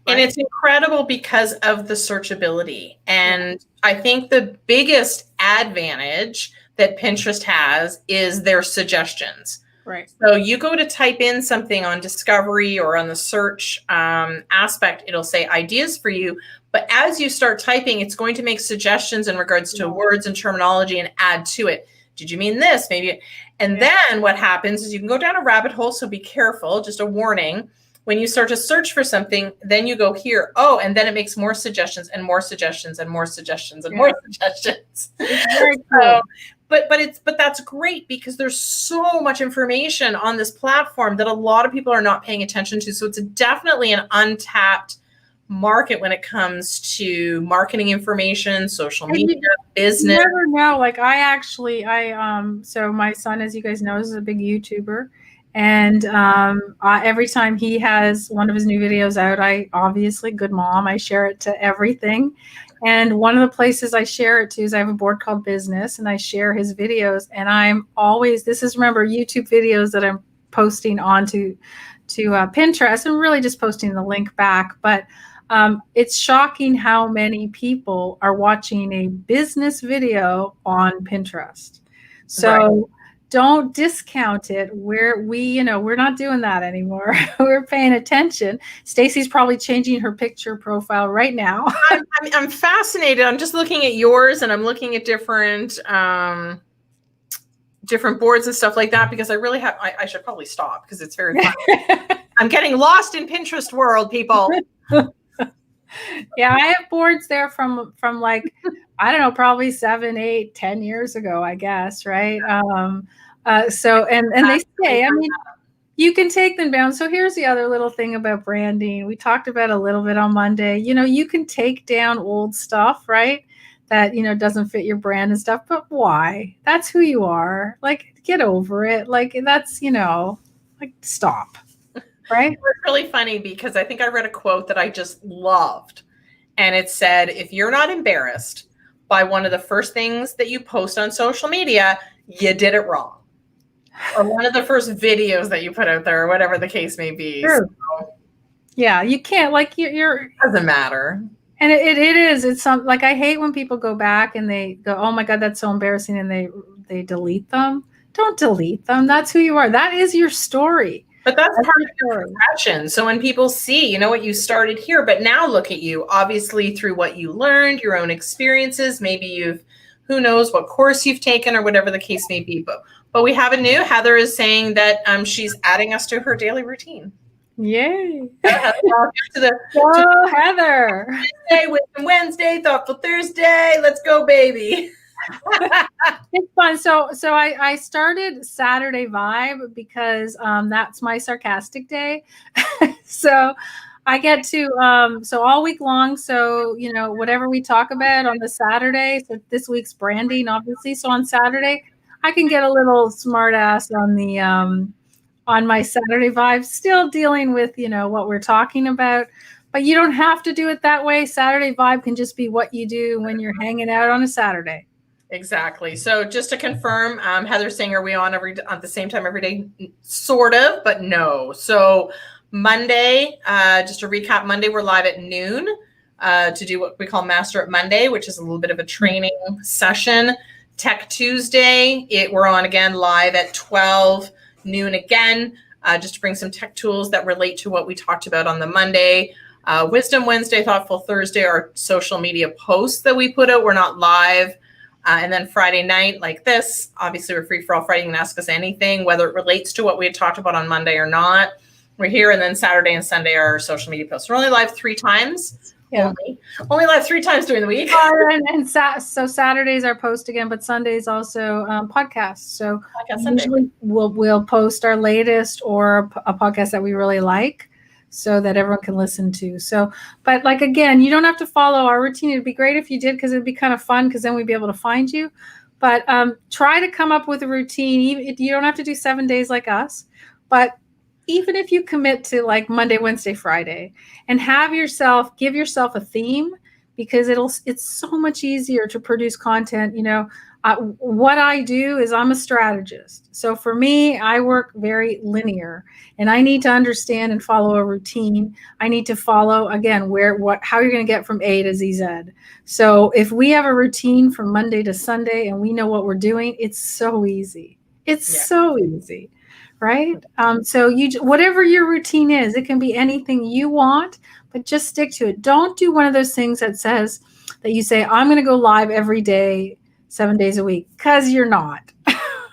And it's incredible because of the searchability. And I think the biggest advantage that Pinterest has is their suggestions. Right. So you go to type in something on discovery or on the search aspect, it'll say ideas for you. But as you start typing, it's going to make suggestions in regards to words and terminology and add to it. Did you mean this? Maybe. And then what happens is you can go down a rabbit hole. So be careful. Just a warning. When you start to search for something, then you go here. Oh, and then it makes more suggestions and more suggestions and more suggestions and more suggestions. It's very cool. But that's great because there's so much information on this platform that a lot of people are not paying attention to. So it's definitely an untapped market when it comes to marketing information, social media, business. You never know. Like so my son, as you guys know, is a big YouTuber. And every time he has one of his new videos out, I obviously, good mom, I share it to everything. And one of the places I share it to is I have a board called Business, and I share his videos. And I'm always, remember, YouTube videos that I'm posting onto Pinterest, and really just posting the link back. But it's shocking how many people are watching a business video on Pinterest. So don't discount it. We're not doing that anymore. We're paying attention. Stacy's probably changing her picture profile right now. I'm fascinated. I'm just looking at yours, and I'm looking at different boards and stuff like that, because I really have, I should probably stop because it's very fun. I'm getting lost in Pinterest world, people. Yeah, I have boards there from like, I don't know, probably 7, 8, 10 years ago, I guess, right? So they say, I mean, you can take them down. So here's the other little thing about branding. We talked about a little bit on Monday. You can take down old stuff, right? That, doesn't fit your brand and stuff, but why? That's who you are. Like, get over it. Like, that's, like, stop. Right? It was really funny because I think I read a quote that I just loved. And it said, if you're not embarrassed by one of the first things that you post on social media, you did it wrong. Or one of the first videos that you put out there, or whatever the case may be. Sure. So, yeah, you can't, like, you're doesn't matter. And it is. It's like, I hate when people go back and they go, oh my God, that's so embarrassing. And they delete them. Don't delete them. That's who you are. That is your story. But that's part of your progression. So when people see, what you started here, but now look at you, obviously through what you learned, your own experiences, maybe who knows what course you've taken or whatever the case may be. But we have a new, Heather is saying that she's adding us to her daily routine. Yay. Heather, welcome to the Go, Heather. Wednesday, Thoughtful Thursday. Let's go, baby. It's fun. So I started Saturday Vibe because that's my sarcastic day. So I get to so all week long. So whatever we talk about on the Saturday. So this week's branding, obviously. So on Saturday, I can get a little smart ass on the on my Saturday Vibe, still dealing with what we're talking about. But you don't have to do it that way. Saturday Vibe can just be what you do when you're hanging out on a Saturday. Exactly. So just to confirm, Heather's saying, are we on at the same time every day? Sort of, but no. So Monday, just to recap, Monday we're live at noon to do what we call Master It Monday, which is a little bit of a training session. Tech Tuesday, we're on again live at 12 noon again, just to bring some tech tools that relate to what we talked about on the Monday. Wisdom Wednesday, Thoughtful Thursday, our social media posts that we put out. We're not live. And then Friday night, like this, obviously we're free for all Friday. You can ask us anything, whether it relates to what we had talked about on Monday or not. We're here. And then Saturday and Sunday are our social media posts. We're only live 3 times. Yeah. Only live 3 times during the week. So Saturdays are post again, but Sundays also podcasts. So Sunday. Usually we'll post our latest or a podcast that we really like, so that everyone can listen to. So, but like, again, you don't have to follow our routine. It'd be great if you did, because it'd be kind of fun, because then we'd be able to find you. But try to come up with a routine. Even you don't have to do 7 days like us, but even if you commit to like Monday, Wednesday, Friday, and give yourself a theme, because it's so much easier to produce content. What I do is I'm a strategist. So for me, I work very linear, and I need to understand and follow a routine. I need to follow, again, how you're going to get from A to Z. So if we have a routine from Monday to Sunday and we know what we're doing, it's so easy. So easy, right? So whatever your routine is, it can be anything you want, but just stick to it. Don't do one of those things that says that you say, I'm going to go live every day, 7 days a week, because you're not.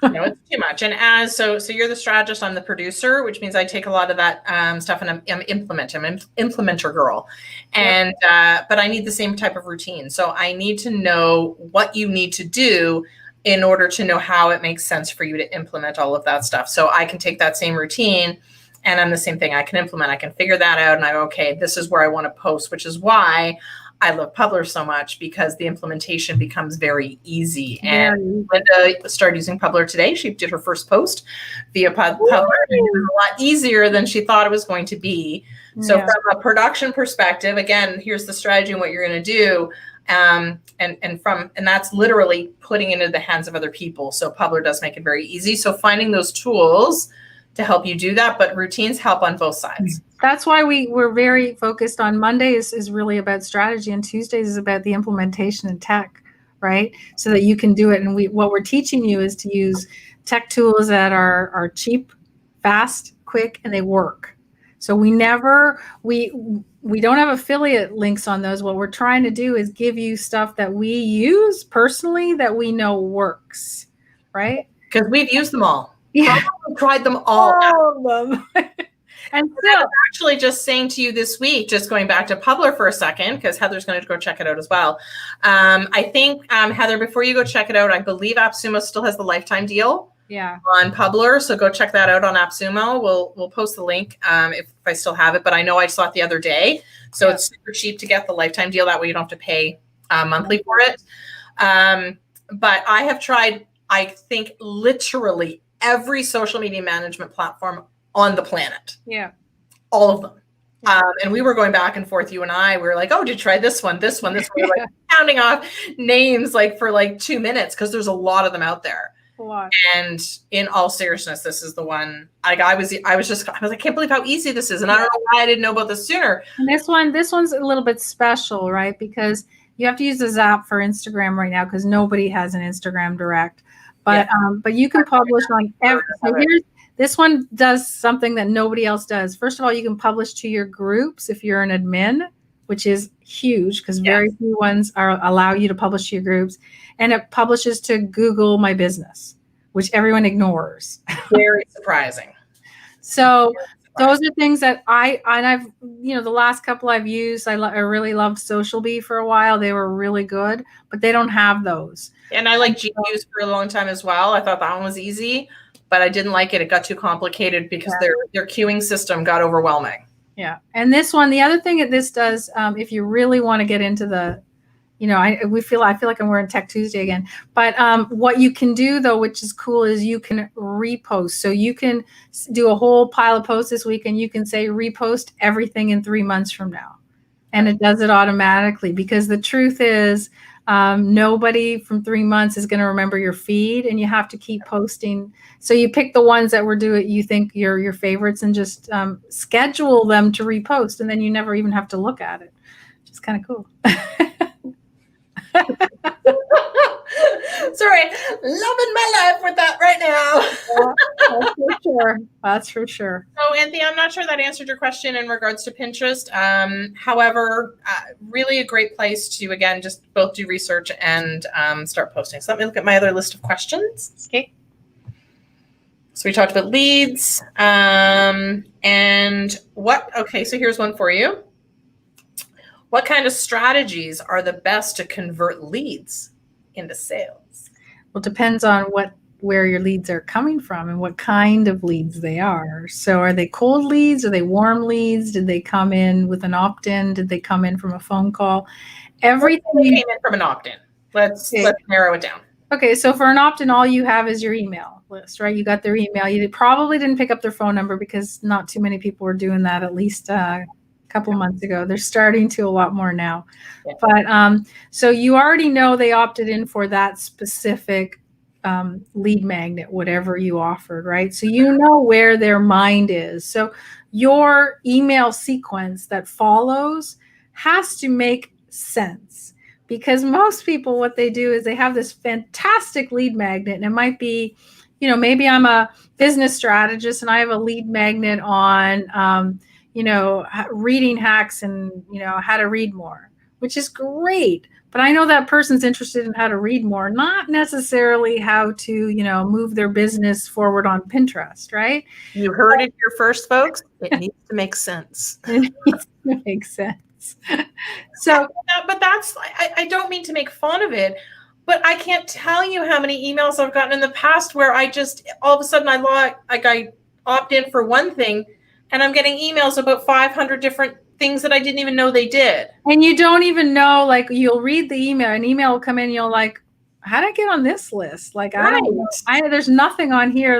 No, it's too much. And so you're the strategist, I'm the producer, which means I take a lot of that stuff and I'm implementer girl. And but I need the same type of routine. So I need to know what you need to do in order to know how it makes sense for you to implement all of that stuff. So I can take that same routine, and I'm the same thing. I can implement. I can figure that out, and I go, okay, this is where I want to post, which is why I love Publer so much, because the implementation becomes very easy. And Linda started using Publer today. She did her first post via Publer. It was a lot easier than she thought it was going to be. So from a production perspective, again, here's the strategy and what you're going to do. And that's literally putting it into the hands of other people. So Publer does make it very easy. So finding those tools to help you do that, but routines help on both sides. That's why we're very focused on Mondays is really about strategy, and Tuesdays is about the implementation and tech, right? So that you can do it. And what we're teaching you is to use tech tools that are cheap, fast, quick, and they work. So we don't have affiliate links on those. What we're trying to do is give you stuff that we use personally that we know works, right? Because we've used them all. Yeah, we've tried them all of them. And so I'm actually just saying to you this week, just going back to Publer for a second, because Heather's going to go check it out as well. I think, Heather, before you go check it out, I believe AppSumo still has the lifetime deal on Publer. So go check that out on AppSumo. We'll post the link if I still have it, but I know I saw it the other day. So it's super cheap to get the lifetime deal. That way you don't have to pay monthly for it. But I have tried, I think, literally every social media management platform on the planet. Yeah. All of them. And we were going back and forth, you and I, we were like, oh, did you try this one? We were like counting off names for 2 minutes, because there's a lot of them out there. A lot. And in all seriousness, this is the one I was like, I can't believe how easy this is. And I don't know why I didn't know about this sooner. And this one's a little bit special, right? Because you have to use the Zap for Instagram right now, because nobody has an Instagram direct. But you can publish on every. So this one does something that nobody else does. First of all, you can publish to your groups if you're an admin, which is huge, because very few ones allow you to publish to your groups. And it publishes to Google My Business, which everyone ignores. Very surprising. So Those are things that I've, the last couple I've used, I really loved Social Bee for a while. They were really good, but they don't have those. And I like Genius for a long time as well. I thought that one was easy, but I didn't like it. It got too complicated because their queuing system got overwhelming. Yeah. And this one, the other thing that this does, if you really want to get into the, I feel like I'm wearing Tech Tuesday again, but what you can do though, which is cool, is you can repost. So you can do a whole pile of posts this week and you can say repost everything in 3 months from now. And it does it automatically, because the truth is nobody from 3 months is going to remember your feed, and you have to keep posting. So you pick the ones that you think your favorites, and just schedule them to repost, and then you never even have to look at it, which is kind of cool. Sorry, loving my life with that right now. That's for sure. That's for sure. So, Anthony, I'm not sure that answered your question in regards to Pinterest. However, really a great place to, again, just both do research and start posting. So let me look at my other list of questions. Okay. So we talked about leads. So here's one for you. What kind of strategies are the best to convert leads into sales? Well, it depends on where your leads are coming from and what kind of leads they are. So are they cold leads? Are they warm leads? Did they come in with an opt-in? Did they come in from a phone call? Everything came in from an opt-in. Let's narrow it down. Okay, so for an opt-in, all you have is your email list, right? You got their email. You probably didn't pick up their phone number, because not too many people were doing that, at least couple months ago. They're starting to a lot more now. Yeah. But so you already know they opted in for that specific lead magnet, whatever you offered, right? So you know where their mind is. So your email sequence that follows has to make sense, because most people, what they do is they have this fantastic lead magnet, and it might be, maybe I'm a business strategist and I have a lead magnet on reading hacks and, how to read more, which is great. But I know that person's interested in how to read more, not necessarily how to, move their business forward on Pinterest, right? You heard it here first, folks. It needs to make sense. It needs to make sense. So, but I don't mean to make fun of it, but I can't tell you how many emails I've gotten in the past where I just, all of a sudden I opt in for one thing, and I'm getting emails about 500 different things that I didn't even know they did. And you don't even know, like, you'll read the email, an email will come in, and you'll like, how did I get on this list? Like, right. There's nothing on here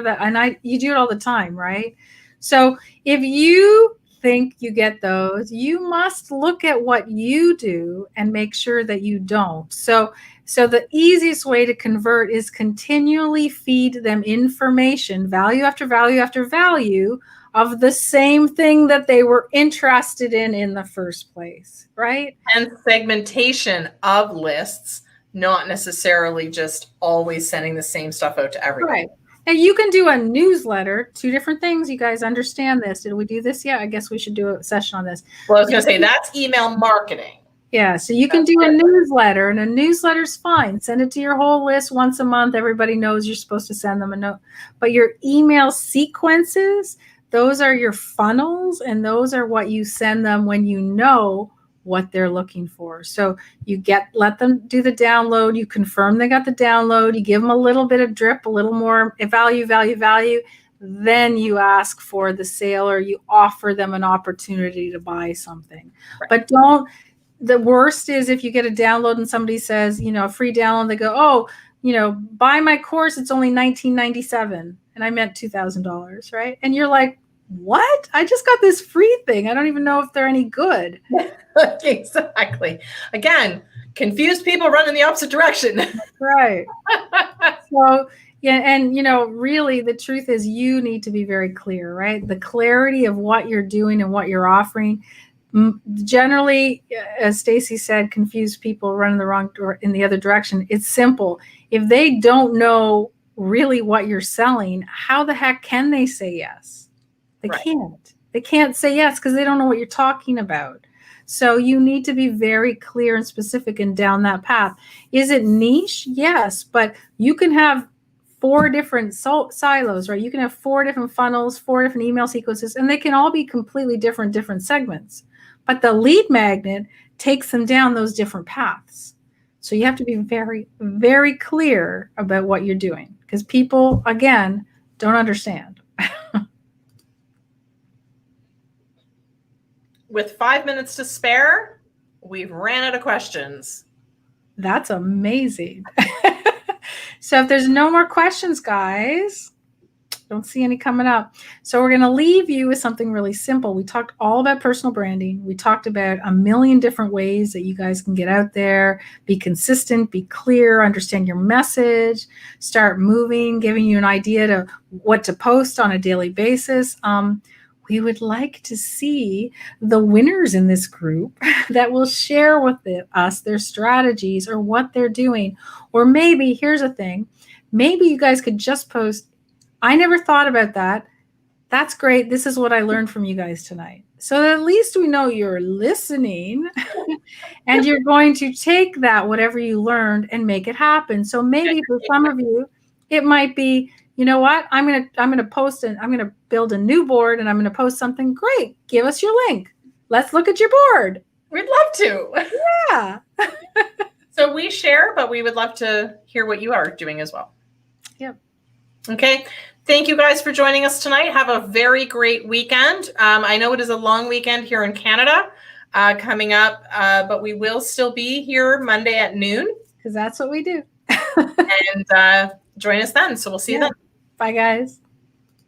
you do it all the time, right? So if you think you get those, you must look at what you do and make sure that you don't. So the easiest way to convert is continually feed them information, value after value after value, of the same thing that they were interested in the first place, right? And segmentation of lists, not necessarily just always sending the same stuff out to everyone. Right. And you can do a newsletter, 2 different things. You guys understand this. Did we do this yet? I guess we should do a session on this. Well, I was going to say, that's email marketing. Yeah, so you can do a newsletter, and a newsletter's fine. Send it to your whole list once a month. Everybody knows you're supposed to send them a note. But your email sequences, those are your funnels, and those are what you send them when you know what they're looking for. So you let them do the download, you confirm they got the download, you give them a little bit of drip, a little more value, then you ask for the sale, or you offer them an opportunity to buy something. Right. But the worst is if you get a download and somebody says, a free download, they go, buy my course, it's only $19.97. And I meant $2,000, right? And you're like, what? I just got this free thing. I don't even know if they're any good. Exactly. Again, confused people run in the opposite direction. That's right. So, yeah, and, really the truth is you need to be very clear, right? The clarity of what you're doing and what you're offering. Generally, as Stacy said, confused people run in the other direction. It's simple. If they don't know really what you're selling, how the heck can they say yes? They can't. They can't say yes because they don't know what you're talking about. So you need to be very clear and specific and down that path. Is it niche? Yes, but you can have 4 different silos, right? You can have 4 different funnels, 4 different email sequences, and they can all be completely different segments. But the lead magnet takes them down those different paths. So you have to be very, very clear about what you're doing, because people, again, don't understand. With 5 minutes to spare, we've ran out of questions. That's amazing. So if there's no more questions, guys, don't see any coming up. So we're going to leave you with something really simple. We talked all about personal branding. We talked about a million different ways that you guys can get out there, be consistent, be clear, understand your message, start moving, giving you an idea to what to post on a daily basis. We would like to see the winners in this group that will share with us their strategies or what they're doing. Or maybe, here's a thing, maybe you guys could just post, I never thought about that. That's great. This is what I learned from you guys tonight. So at least we know you're listening and you're going to take that, whatever you learned, and make it happen. So maybe for some of you, it might be, you know what? I'm gonna post and I'm gonna build a new board and I'm gonna post something great. Give us your link. Let's look at your board. We'd love to. Yeah. So we share, but we would love to hear what you are doing as well. Yep. Okay. Thank you guys for joining us tonight. Have a very great weekend. I know it is a long weekend here in Canada coming up, but we will still be here Monday at noon. Because that's what we do. And join us then. So we'll see you then. Bye, guys.